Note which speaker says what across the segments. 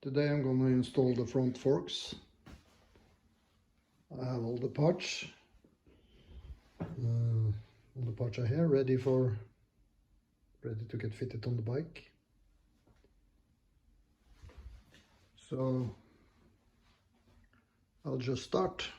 Speaker 1: Today I'm going to install the front forks. I have all the parts. All the parts are here, ready to get fitted on the bike. So I'll just start.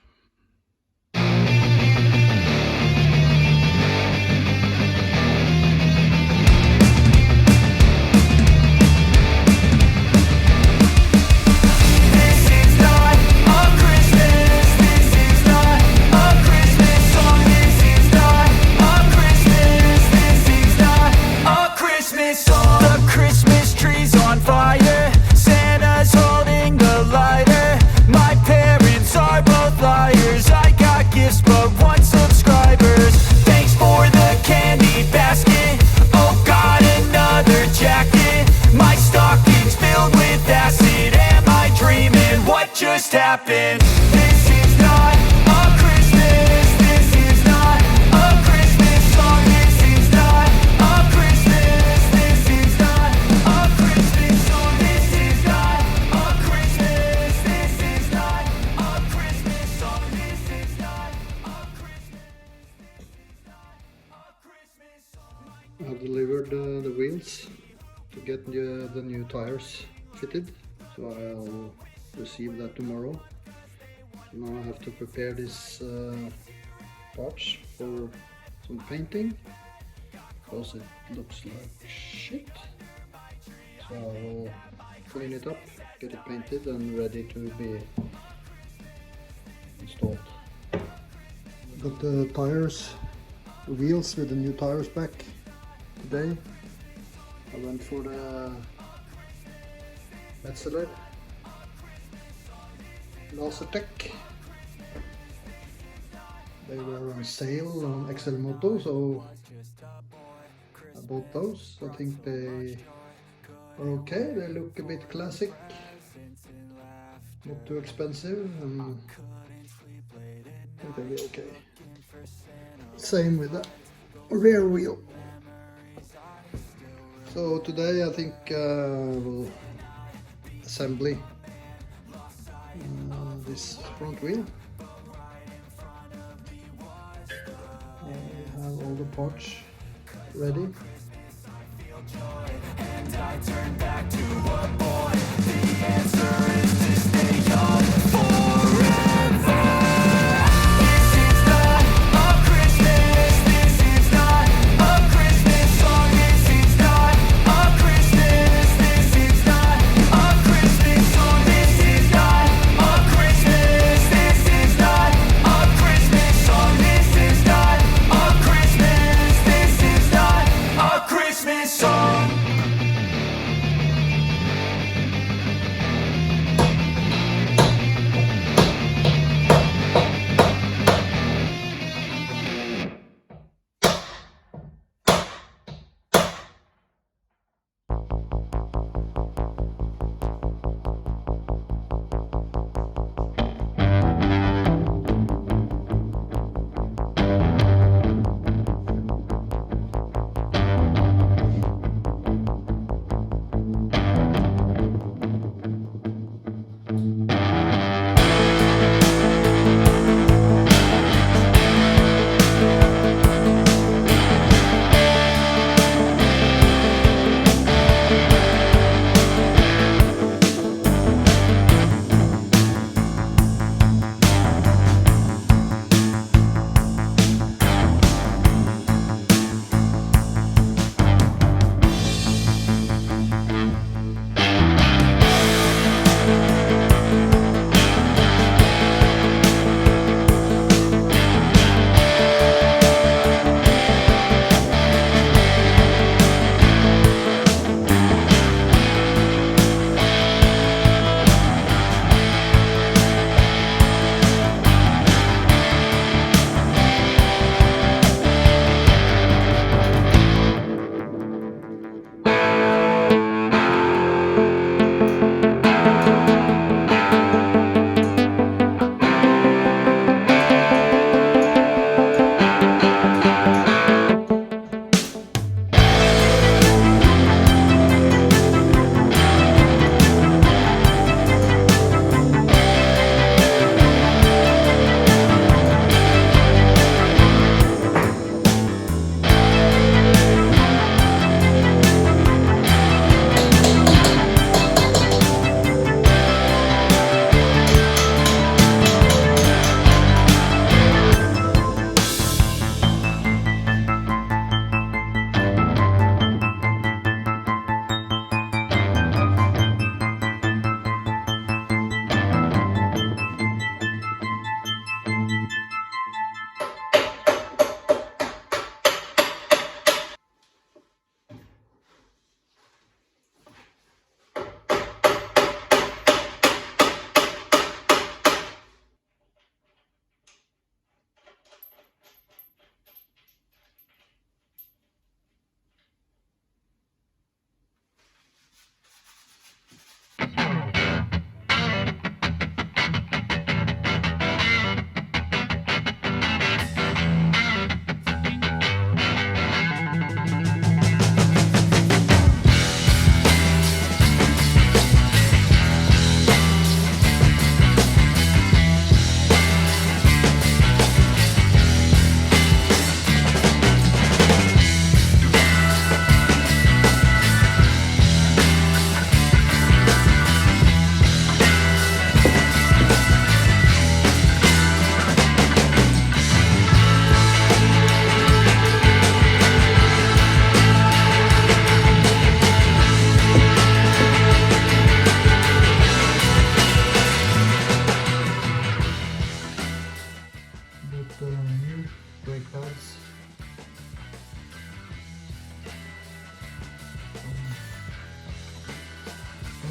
Speaker 2: Happen. This is not a Christmas. This is not a Christmas song. This is not a Christmas. This is not a Christmas song. This is not a Christmas. This is not a Christmas song. This is not a Christmas song.
Speaker 1: I've delivered the wheels to get the new tires fitted, so I'll receive that tomorrow. So now I have to prepare these parts for some painting because it looks like shit. So I'll clean it up, get it painted and ready to be installed. Got the tires, the wheels with the new tires back today. I went for the Metzeler Lasertech. They were on sale on XL Moto, so I bought those. I think they are okay. They look a bit classic, not too expensive, and I think they'll be okay. Same with the rear wheel. So today I think we'll assembly this front wheel. I have all the parts ready.
Speaker 2: And I turn back to a boy. The answer is to stay young forever. This is not a Christmas. This is not a Christmas song. This is not a Christmas. This is not a Christmas song. This is not a Christmas. This is not a Christmas song. This is not a Christmas. This is not a Christmas song.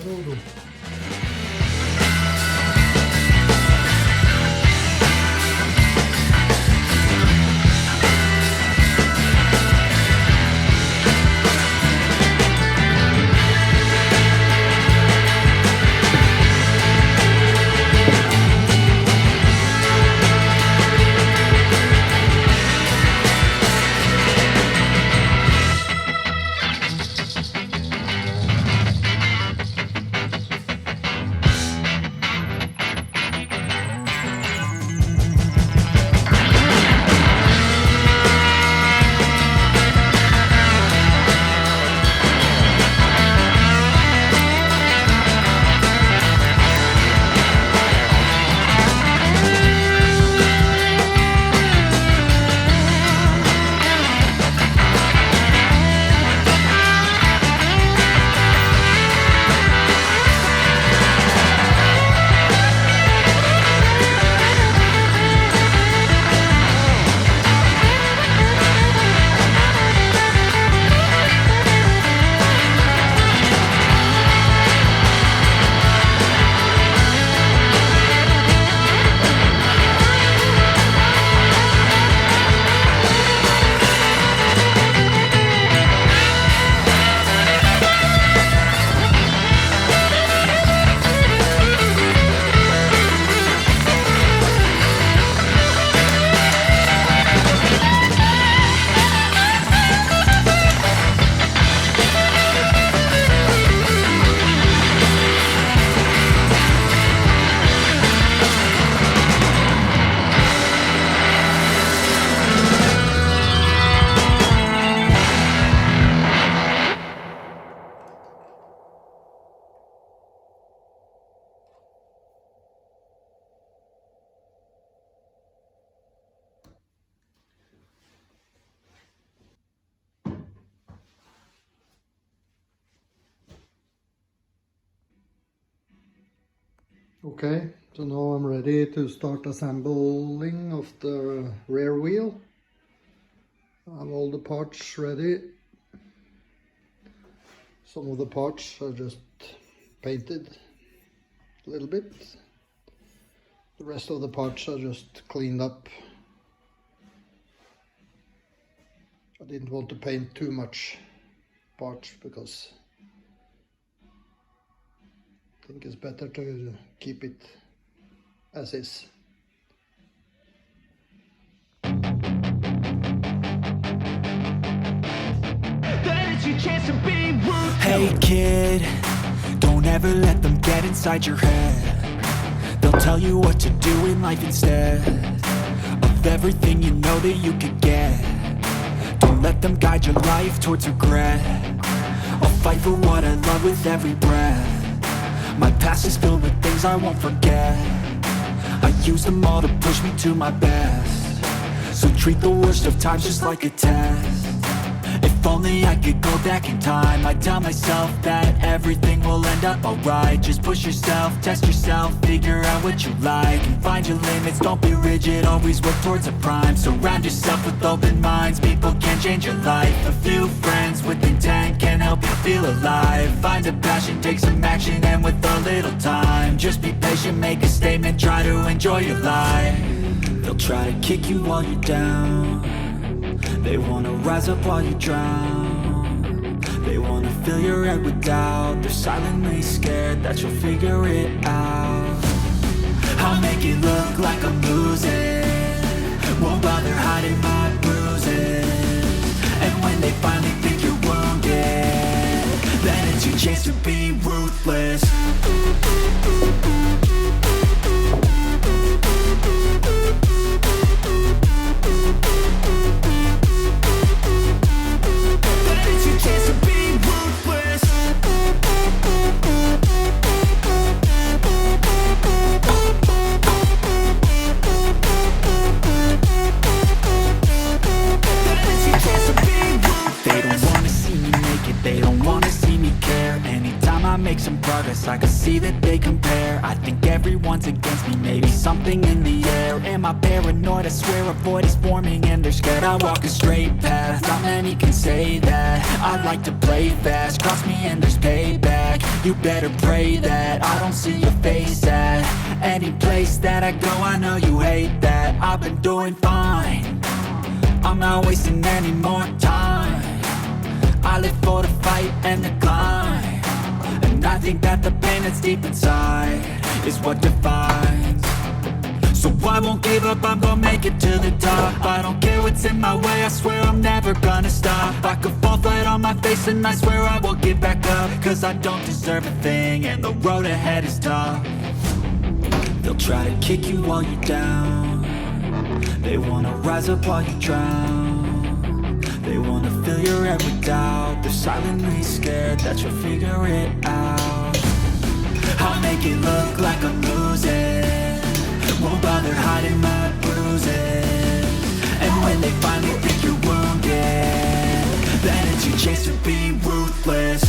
Speaker 1: Rodo. Okay, so now I'm ready to start assembling of the rear wheel. I have all the parts ready. Some of the parts are just painted a little bit. The rest of the parts are just cleaned up. I didn't want to paint too much parts because I think it's better to keep it as is.
Speaker 2: Hey kid, don't ever let them get inside your head. They'll tell you what to do in life instead of everything you know that you could get. Don't let them guide your life towards regret. I'll fight for what I love with every breath. My past is filled with things I won't forget. I use them all to push me to my best. So treat the worst of times just like a test. If only I could go back in time, I'd tell myself that everything will end up alright. Just push yourself, test yourself, figure out what you like, and find your limits, don't be rigid, always work towards a prime. Surround yourself with open minds, people can change your life. A few friends with intent can help you feel alive. Find a passion, take some action, and with a little time, just be patient, make a statement, try to enjoy your life. They'll try to kick you while you're down. They wanna rise up while you drown. They wanna fill your head with doubt. They're silently scared that you'll figure it out. I'll make it look like I'm losing, won't bother hiding my bruises. And when they finally think you're wounded, then it's your chance to be ruthless. make some progress, I can see that they compare. I think everyone's against me, maybe something in the air. Am I paranoid? I swear a void is forming and they're scared. I walk a straight path, not many can say that. I like to play fast, cross me and there's payback. You better pray that I don't see your face at any place that I go. I know you hate that. I've been doing fine, I'm not wasting any more time. I live for the fight and the climb, and I think that the pain that's deep inside is what defines. So I won't give up, I'm gonna make it to the top. I don't care what's in my way, I swear I'm never gonna stop. I could fall flat on my face and I swear I will get back up, cause I don't deserve a thing and the road ahead is tough. They'll try to kick you while you're down, they wanna rise up while you drown. They wanna fill your head with doubt, they're silently scared that you'll figure it out. I'll make it look like I'm losing, won't bother hiding my bruises. And when they finally think you're wounded, then it's your chance to be ruthless.